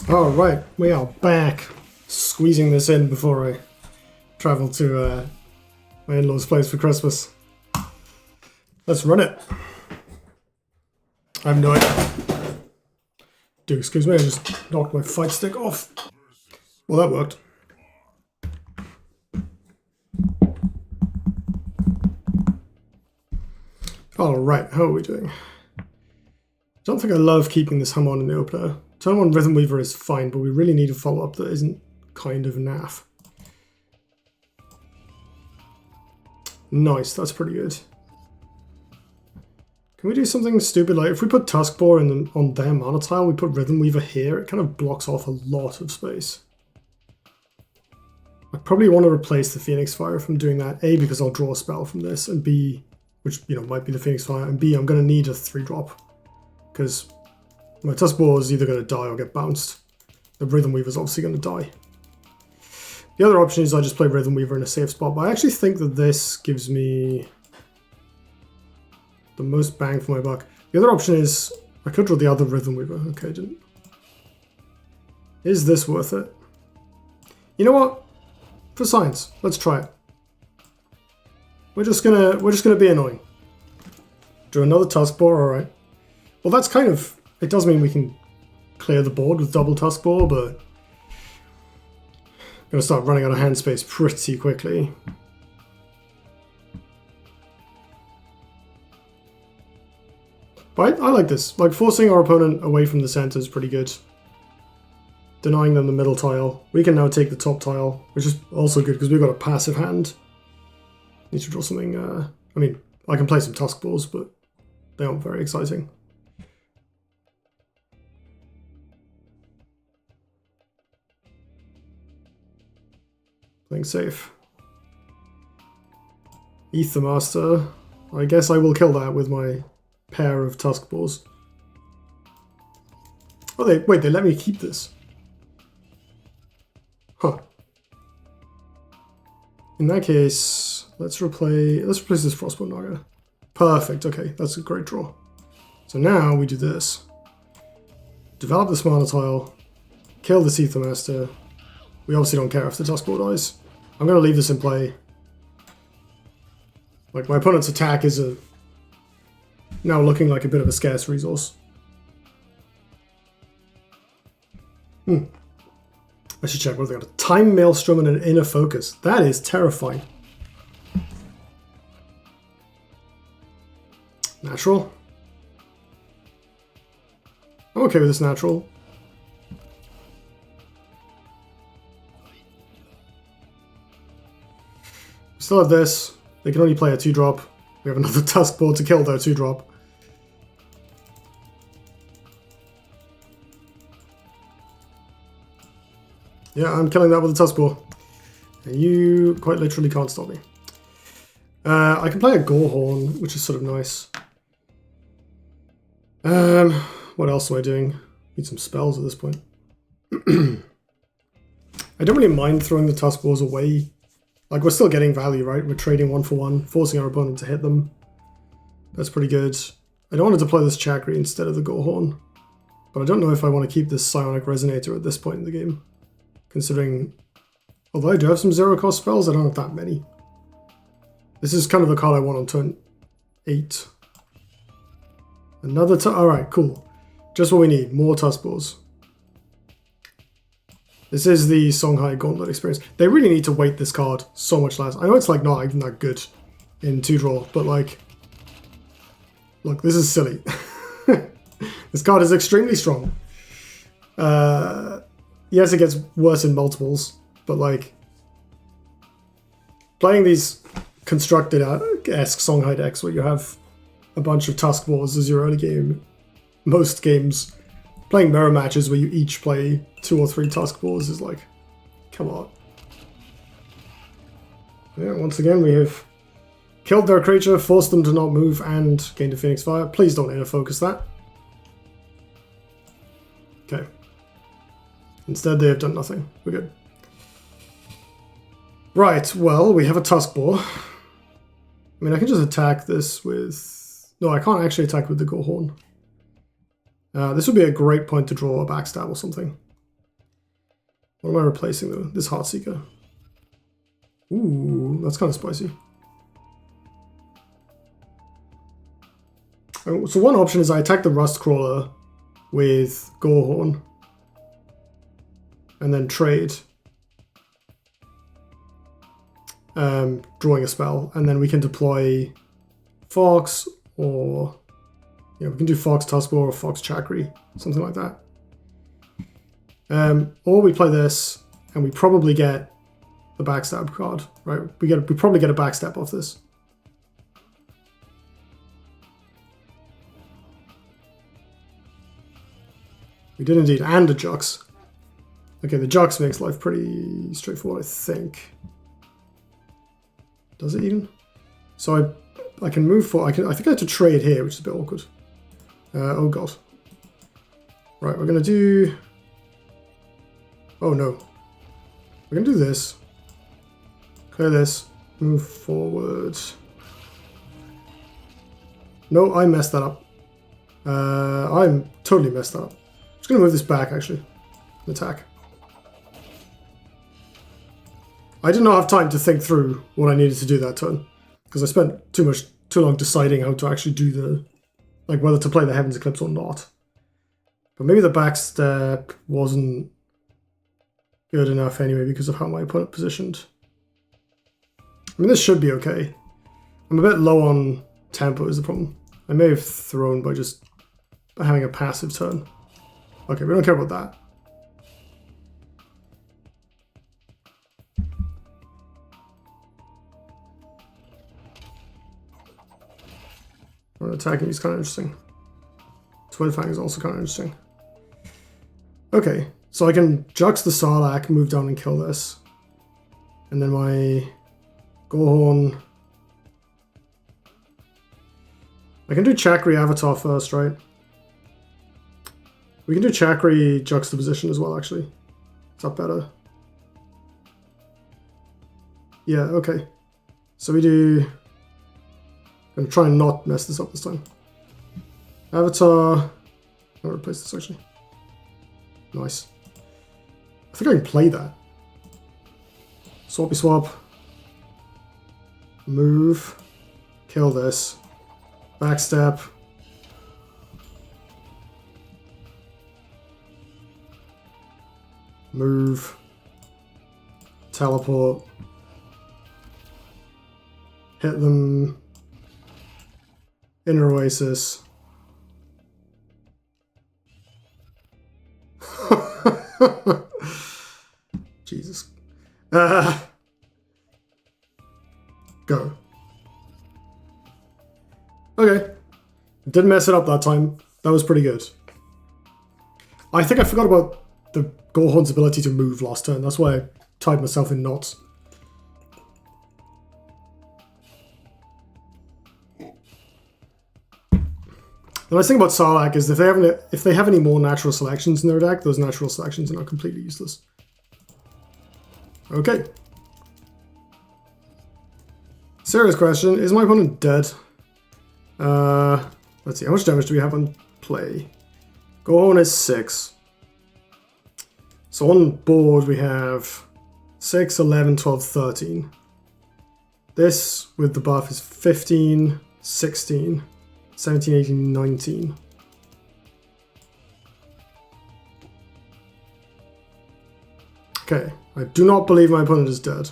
Alright, we are back. Squeezing this in before I travel to my in-laws' place for Christmas. Let's run it. I have no idea. Do excuse me, I just knocked my fight stick off. Well, that worked. Alright, how are we doing? I don't think I love keeping this Hum on in the player. Turn 1 Rhythm Weaver is fine, but we really need a follow-up that isn't kind of naff. Nice, that's pretty good. Can we do something stupid like if we put Tuskboar on their mana tile, we put Rhythm Weaver here, it kind of blocks off a lot of space. I probably want to replace the Phoenix Fire from doing that, A, because I'll draw a spell from this, and B, which, you know, might be the Phoenix Fire, and B, I'm going to need a 3-drop, because my Tuskboar is either going to die or get bounced. The Rhythm Weaver is obviously going to die. The other option is I just play Rhythm Weaver in a safe spot, but I actually think that this gives me the most bang for my buck. The other option is I could draw the other Rhythm Weaver. Okay, I didn't. Is this worth it? You know what? For science, let's try it. We're just gonna be annoying. Do another Tuskboar, alright. Well, that's kind of, it does mean we can clear the board with double Tuskboar, but I'm gonna start running out of hand space pretty quickly. But I like this. Like, forcing our opponent away from the center is pretty good. Denying them the middle tile. We can now take the top tile, which is also good because we've got a passive hand. Need to draw something, I mean, I can play some Tuskboars, but they aren't very exciting. Playing safe. Ether Master. I guess I will kill that with my pair of Tuskboars. Oh, they let me keep this. Huh. In that case, let's replace this Frostbolt Naga. Perfect. Okay, that's a great draw. So now we do this. Develop this mana tile. Kill this Ether Master. We obviously don't care if the Tuskboar dies. I'm going to leave this in play. Like, my opponent's attack is now looking like a bit of a scarce resource. I should check what they got. A Time Maelstrom and an Inner Focus. That is terrifying. Natural. I'm okay with this natural. We still have this. They can only play a 2-drop. We have another Tuskboar to kill their 2-drop. Yeah, I'm killing that with a Tuskboar. And you quite literally can't stop me. I can play a Gorehorn, which is sort of nice. What else am I doing? Need some spells at this point. I don't really mind throwing the Tuskboars away. Like, we're still getting value, right? We're trading 1 for 1, forcing our opponent to hit them. That's pretty good. I don't want to deploy this Chakri instead of the Gorehorn. But I don't know if I want to keep this Psionic Resonator at this point in the game. Considering, although I do have some 0-cost spells, I don't have that many. This is kind of the card I want on turn 8. Another alright, cool. Just what we need, more Tuskboars. This is the Songhai Gauntlet experience. They really need to weight this card so much less. I know it's like not even that good in 2-draw, but like, look, this is silly. This card is extremely strong. Yes, it gets worse in multiples, but like, playing these constructed-esque Songhai decks where you have a bunch of Tuskboars as your early game, most games, playing mirror matches where you each play 2 or 3 Tuskboars is like, come on. Yeah, once again we have killed their creature, forced them to not move, and gained a Phoenix Fire. Please don't inner focus that. Okay. Instead they have done nothing. We're good. Right, well, we have a Tuskboar. I mean, I can just attack this with... No, I can't actually attack with the Gorehorn. This would be a great point to draw a Backstab or something. What am I replacing though? This Heartseeker. Ooh, that's kind of spicy. So one option is I attack the Rust Crawler with Gorehorn and then trade, drawing a spell, and then we can deploy Fox, or we can do Fox Tuskbore or Fox Chakri, something like that. Or we play this and we probably get the Backstab card, right? We probably get a Backstep off this. We did indeed, and a Jux. Okay, the Jux makes life pretty straightforward, I think. Does it even? So I can move forward. I think I have to trade here, which is a bit awkward. Oh god. Right, we're gonna do. Oh no. We're gonna do this. Clear this. Move forward. No, I messed that up. I'm totally messed that up. I'm just gonna move this back actually. Attack. I did not have time to think through what I needed to do that turn, because I spent too long deciding how to actually do the, like whether to play the Heaven's Eclipse or not. But maybe the Backstep wasn't good enough anyway because of how my opponent positioned. I mean, this should be okay. I'm a bit low on tempo is the problem. I may have thrown by just having a passive turn. Okay, we don't care about that. Attacking is kind of interesting. Twin Fang is also kind of interesting. Okay, so I can Jux the Sarlacc, move down and kill this. And then my Gorehorn. I can do Chakri Avatar first, right? We can do Chakri Juxtaposition as well, actually. Is that better? Yeah, okay. So we do... I'm going to try and not mess this up this time. Avatar. I'll replace this actually. Nice. I think I can play that. Swappy swap. Move. Kill this. Backstep. Move. Teleport. Hit them. Inner Oasis. Jesus. Go. Okay. Didn't mess it up that time. That was pretty good. I think I forgot about the Gorehorn's ability to move last turn. That's why I tied myself in knots. The nice thing about Sarlacc is if they have any more natural selections in their deck, those natural selections are now completely useless. Okay. Serious question, is my opponent dead? Let's see, how much damage do we have on play? Gorehorn is 6. So on board we have 6, 11, 12, 13. This with the buff is 15, 16. 17, 18, 19. Okay, I do not believe my opponent is dead.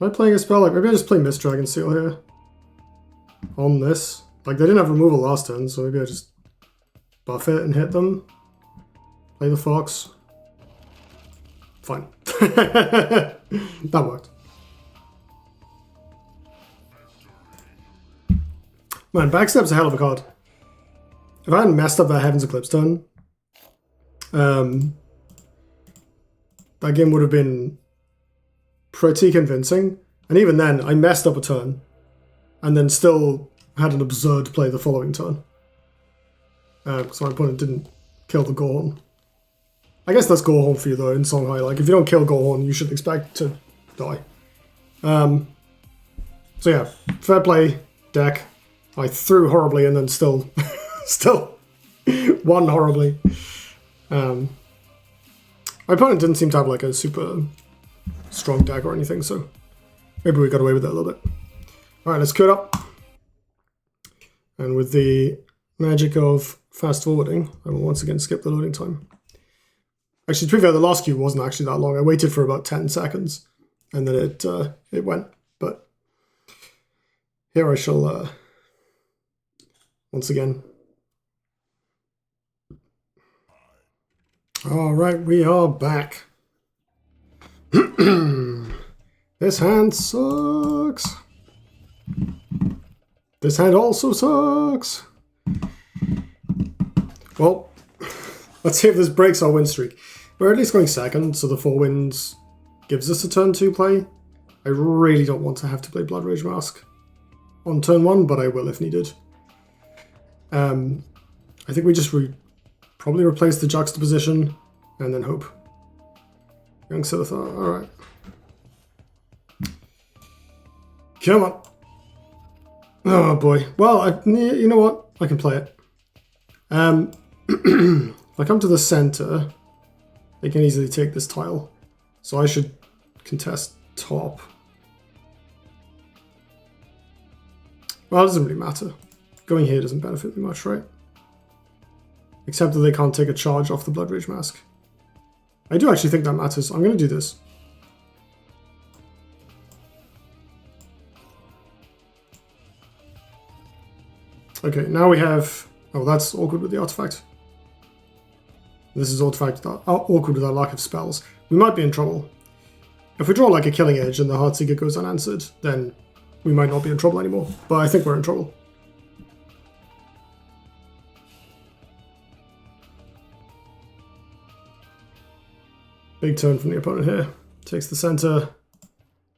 Am I playing a spell? Like, maybe I just play Mist Dragon Seal here. On this. Like, they didn't have removal last turn, so maybe I just buff it and hit them. Play the Fox. Fine. That worked. Man, Backstep's a hell of a card. If I hadn't messed up that Heaven's Eclipse turn, that that game would have been pretty convincing. And even then, I messed up a turn, and then still had an absurd play the following turn. So my opponent didn't kill the Gorehorn. I guess that's Gorehorn for you though in Songhai. Like if you don't kill Gorehorn, you should expect to die. So yeah, fair play deck. I threw horribly and then still won horribly. My opponent didn't seem to have like a super strong deck or anything, so maybe we got away with it a little bit. Alright, let's queue it up. And with the magic of fast forwarding, I will once again skip the loading time. Actually, to be fair, the last queue wasn't actually that long. I waited for about 10 seconds and then it went. But here I shall once again. Alright, we are back. This hand sucks. This hand also sucks. Well, let's see if this breaks our win streak. We're at least going second, so the 4 wins gives us a turn 2 play. I really don't want to have to play Blood Rage Mask on turn 1, but I will if needed. I think we just probably replace the juxtaposition and then hope. Young Silithar, alright. Come on. Oh boy. Well, you know what? I can play it. If I come to the center, they can easily take this tile. So I should contest top. Well, it doesn't really matter. Going here doesn't benefit me much, right? Except that they can't take a charge off the Blood Rage Mask. I do actually think that matters. I'm going to do this. Okay, now we have... Oh, that's awkward with the artifact. This is awkward with our lack of spells. We might be in trouble. If we draw like a Killing Edge and the Heartseeker goes unanswered, then we might not be in trouble anymore. But I think we're in trouble. Big turn from the opponent here. Takes the center.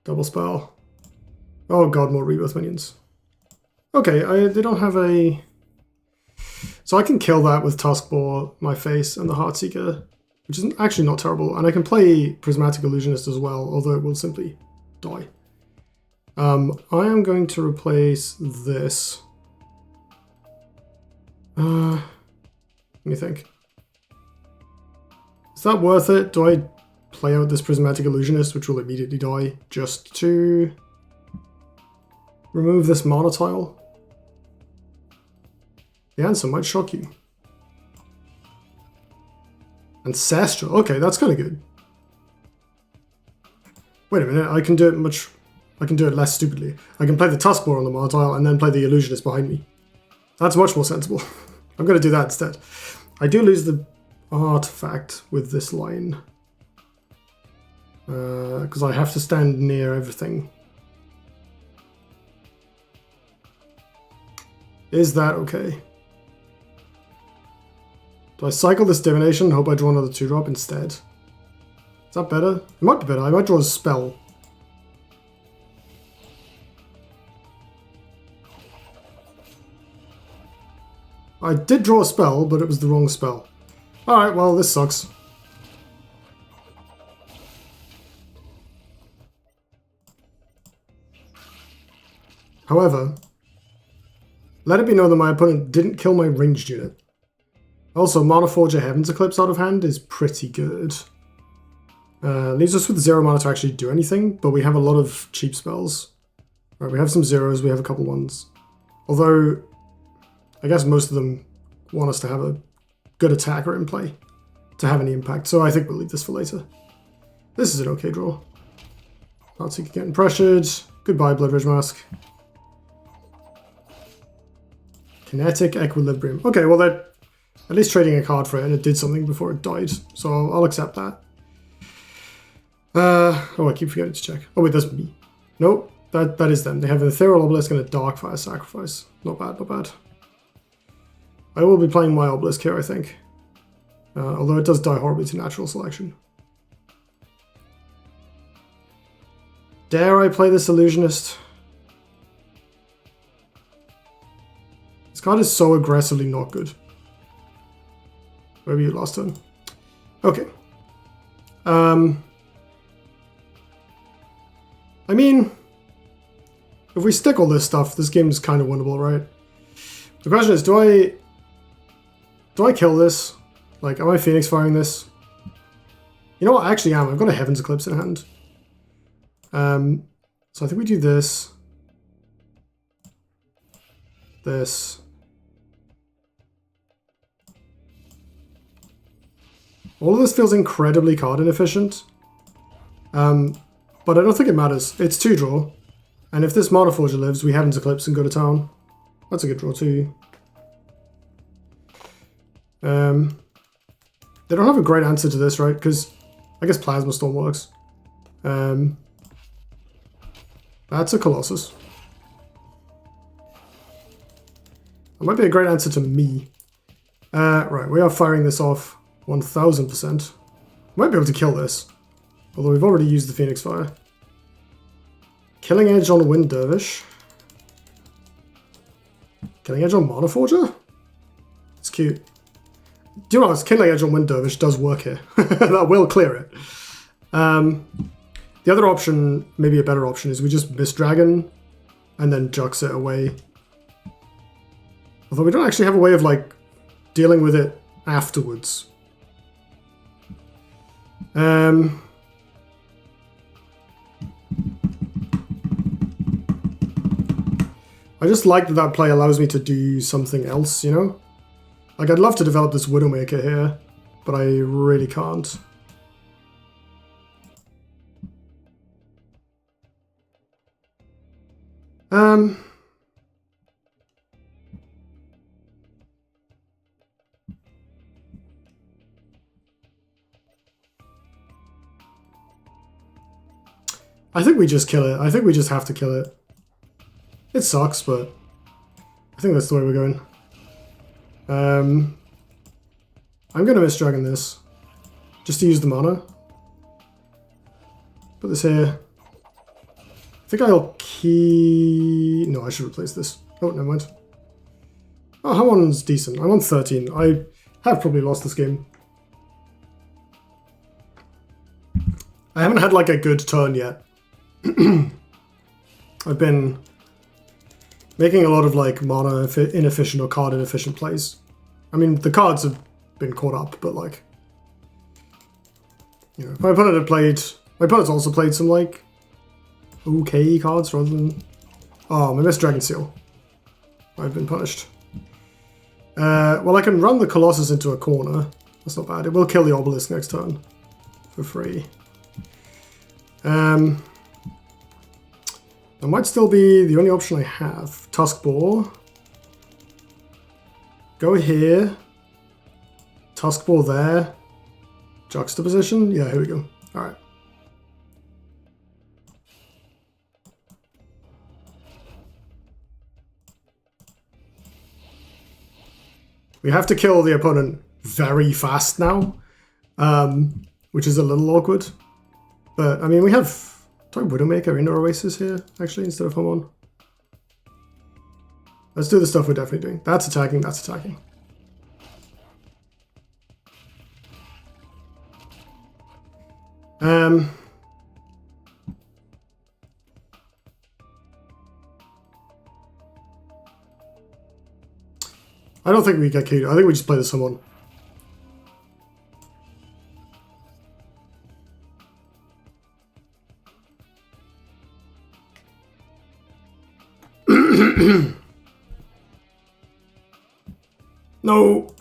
Double spell. Oh god, more Rebirth minions. Okay, they don't have a... So I can kill that with Tuskbore, my face, and the Heartseeker, which is actually not terrible. And I can play Prismatic Illusionist as well, although it will simply die. I am going to replace this. Let me think. Is that worth it? Do I play out this Prismatic Illusionist, which will immediately die, just to remove this mana tile? The answer might shock you. Ancestral. Okay, that's kind of good. Wait a minute, I can do it less stupidly. I can play the Tuskbore on the mana tile and then play the Illusionist behind me. That's much more sensible. I'm going to do that instead. I do lose the artifact with this line. Because I have to stand near everything. Is that okay? Do I cycle this Divination and hope I draw another 2-drop instead? Is that better? It might be better. I might draw a spell. I did draw a spell, but it was the wrong spell. Alright, well, this sucks. However, let it be known that my opponent didn't kill my ranged unit. Also, Mana Forger Heaven's Eclipse out of hand is pretty good. Leaves us with 0 mana to actually do anything, but we have a lot of cheap spells. Right, we have some zeros, we have a couple ones. Although, I guess most of them want us to have a good attacker in play to have any impact, so I think we'll leave this for later. This is an okay draw. Heartseeker getting pressured. Goodbye, Blood Rage Mask. Kinetic Equilibrium. Okay, well they're at least trading a card for it, and it did something before it died, so I'll accept that. Oh, I keep forgetting to check. Oh wait, that's me. Nope, that is them. They have an Ethereal Obelisk and a Darkfire Sacrifice. Not bad, not bad. I will be playing my Obelisk here, I think. Although it does die horribly to natural selection. Dare I play this Illusionist? This card is so aggressively not good. Where were you last turn? Okay. I mean, if we stick all this stuff, this game is kind of winnable, right? The question is, do I kill this? Like, am I Phoenix firing this? You know what? I actually am. I've got a Heaven's Eclipse in hand. So I think we do this. This. All of this feels incredibly card inefficient. But I don't think it matters. It's 2 draw. And if this Mana Forger lives, we Heaven's Eclipse and go to town. That's a good draw too. They don't have a great answer to this, right? Because I guess Plasma Storm works. That's a Colossus. That might be a great answer to me. Right, we are firing this off 1000%. Might be able to kill this. Although we've already used the Phoenix Fire. Killing Edge on Wind Dervish. Killing Edge on Mana Forger? It's cute. Do you know what? Killing Edge on Wind Dervish does work here. That will clear it. The other option, maybe a better option, is we just Mist Dragon and then Jux it away. Although we don't actually have a way of, like, dealing with it afterwards. I just like that that play allows me to do something else, you know? Like, I'd love to develop this Widowmaker here, but I really can't. I think we just kill it. I think we just have to kill it. It sucks, but I think that's the way we're going. I'm going to Mist Dragon this, just to use the mana. Put this here. I think I'll key... No, I should replace this. Oh, never mind. Oh, Hamon's decent. I'm on 13. I have probably lost this game. I haven't had like a good turn yet. I've been making a lot of like mana inefficient or card inefficient plays. I mean, the cards have been caught up, but like, you know, my opponent's also played some like okay cards rather than... Oh, I missed Dragon Seal. I've been punished. Well, I can run the Colossus into a corner. That's not bad. It will kill the Obelisk next turn for free. That might still be the only option I have. Tusk Boar. Go here. Tusk Boar there. Juxtaposition. Yeah, here we go. Alright. We have to kill the opponent very fast now, which is a little awkward. But, I mean, we have... Do I Widowmaker into Oasis here, actually, instead of Hamon? Let's do the stuff we're definitely doing. That's attacking, that's attacking. I don't think we get keyed. I think we just play the Summon. No!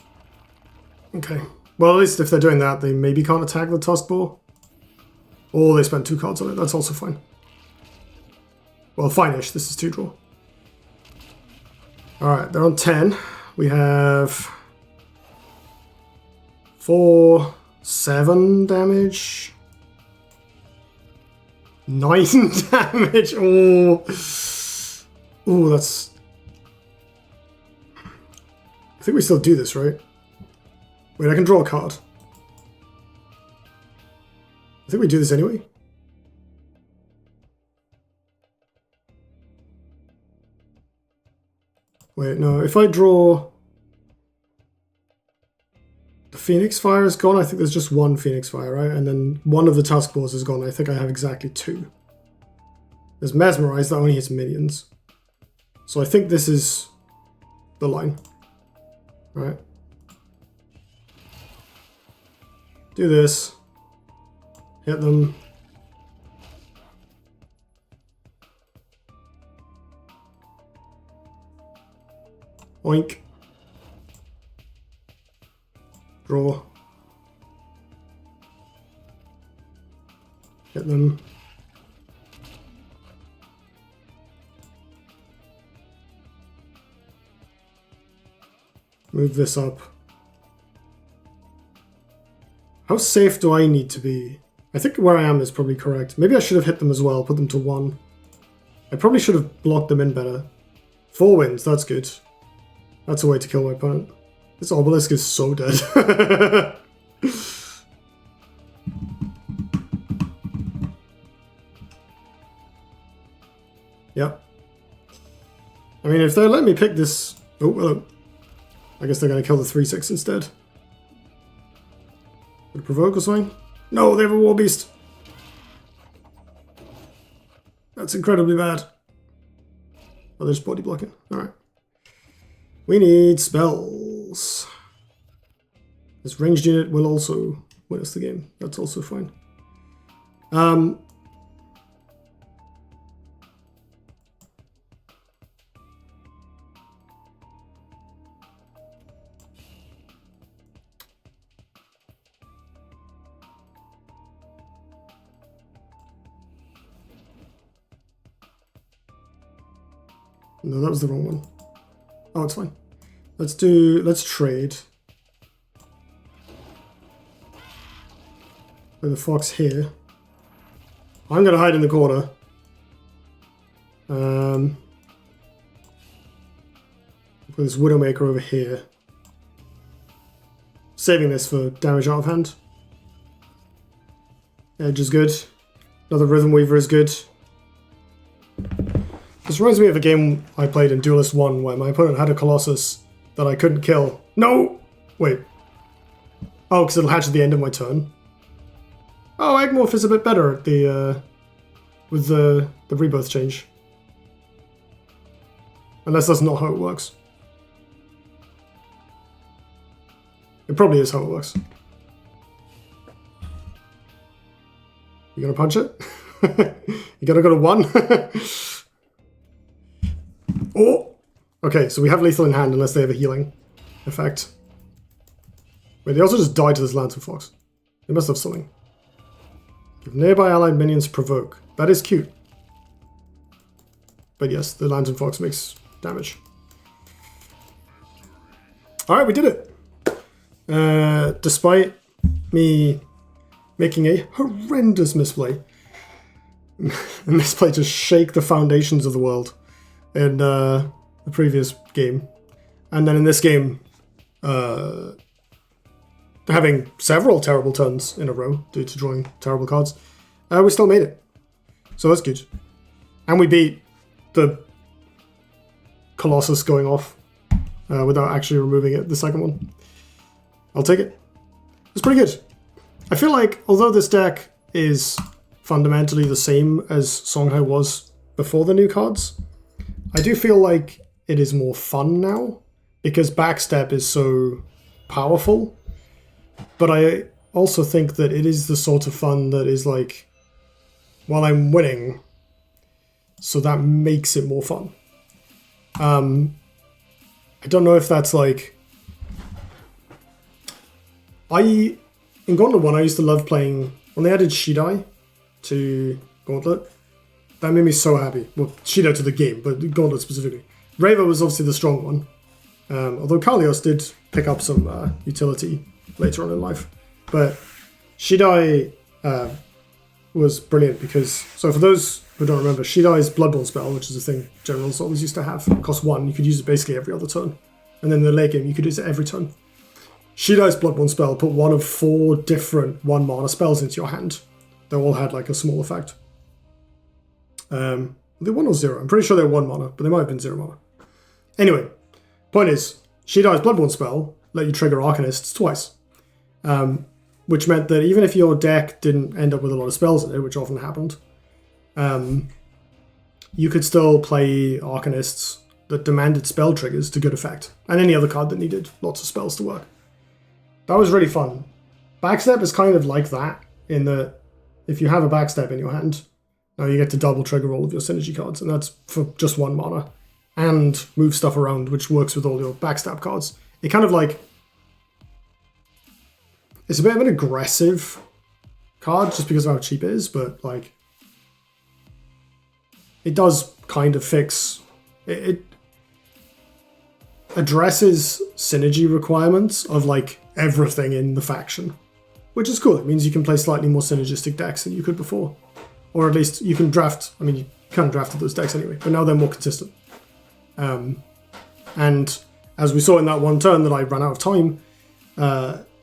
Okay. Well, at least if they're doing that, they maybe can't attack the Tusk Boar. Or they spent 2 cards on it. That's also fine. Well, fine-ish. This is 2 draw. Alright, they're on 10. We have 4, 7 damage. 9 damage. Oh, ooh, that's... I think we still do this, right? Wait, I can draw a card. I think we do this anyway. Wait, no. If I draw... The Phoenix Fire is gone. I think there's just one Phoenix Fire, right? And then one of the Tusk Balls is gone. I think I have exactly 2. There's Mesmerize that only hits minions. So I think this is the line. Right? Do this. Hit them. Oink. Draw. Hit them. Move this up. How safe do I need to be? I think where I am is probably correct. Maybe I should have hit them as well, put them to 1. I probably should have blocked them in better. 4 wins, that's good. That's a way to kill my opponent. This obelisk is so dead. Yep. I mean, if they let me pick this... Oh, hello. I guess they're going to kill the 3/6 instead. Would it provoke or something? No, they have a War Beast. That's incredibly bad. Oh, they're just body blocking. Alright. We need spells. This ranged unit will also win us the game. That's also fine. No, that was the wrong one. Oh, it's fine. Let's trade. With the fox here. I'm gonna hide in the corner. Put this Widowmaker over here. Saving this for damage out of hand. Edge is good. Another Rhythm Weaver is good. This reminds me of a game I played in Duelyst 1 where my opponent had a Colossus that I couldn't kill. No! Wait. Oh, because it'll hatch at the end of my turn. Oh, Egmorph is a bit better at the with the rebirth change. Unless that's not how it works. It probably is how it works. You gonna punch it? You gotta go to 1? Oh! Okay, so we have lethal in hand unless they have a healing effect. Wait, they also just died to this Lantern Fox. They must have something. Give nearby allied minions provoke. That is cute. But yes, the Lantern Fox makes damage. Alright, we did it! Despite me making a horrendous misplay. A misplay to shake the foundations of the world in the previous game. And then in this game, having several terrible turns in a row due to drawing terrible cards, we still made it. So that's good. And we beat the Colossus going off without actually removing it, the second one. I'll take it. It's pretty good. I feel like, although this deck is fundamentally the same as Songhai was before the new cards, I do feel like it is more fun now, because Backstep is so powerful. But I also think that it is the sort of fun that is like, well, I'm winning, so that makes it more fun. I don't know if that's like... In Gauntlet 1, I used to love playing... When they added Shidai to Gauntlet, that made me so happy. Well, Shidai to the game, but Gauntlet specifically. Reva was obviously the strong one. Although Kalios did pick up some utility later on in life. But Shidai was brilliant because... So for those who don't remember, Shidai's Bloodborne spell, which is a thing generals always used to have, cost 1. You could use it basically every other turn. And then in the late game, you could use it every turn. Shidai's Bloodborne spell put one of 4 different 1-mana spells into your hand. They all had like a small effect. They 1 or 0. I'm pretty sure they were 1 mana, but they might have been 0 mana. Anyway, Point is, Shidai's Bloodborne spell let you trigger Arcanists twice. Which meant that even if your deck didn't end up with a lot of spells in it, which often happened, you could still play Arcanists that demanded spell triggers to good effect, and any other card that needed lots of spells to work. That was really fun. Backstep is kind of like that, in that if you have a Backstep in your hand, now you get to double trigger all of your synergy cards, and that's for just 1 mana, and move stuff around, which works with all your Backstab cards. It kind of like... It's a bit of an aggressive card, just because of how cheap it is, but like... It does kind of fix... It addresses synergy requirements of like everything in the faction, which is cool. It means you can play slightly more synergistic decks than you could before, or at least you can draft. I mean, you kind of drafted those decks anyway, but now they're more consistent. And as we saw in that one turn that I ran out of time,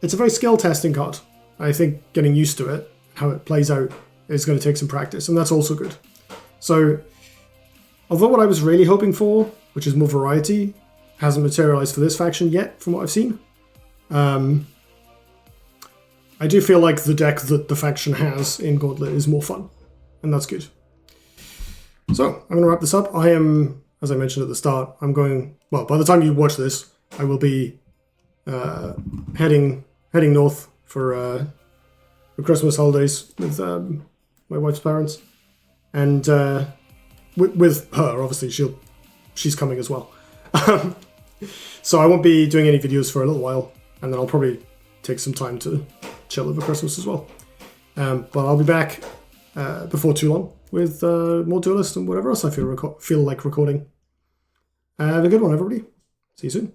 it's a very skill testing card. I think getting used to it, how it plays out, is going to take some practice, and that's also good. So, although what I was really hoping for, which is more variety, hasn't materialized for this faction yet, from what I've seen. I do feel like the deck that the faction has in Gauntlet is more fun, and that's good. So, I'm going to wrap this up. I am, as I mentioned at the start, I'm going, well, by the time you watch this, I will be heading north for Christmas holidays with my wife's parents, and with her, obviously, she's coming as well. So I won't be doing any videos for a little while, and then I'll probably take some time to chill over Christmas as well. But I'll be back before too long with more Duelyst and whatever else I feel like recording. Have a good one, everybody. See you soon.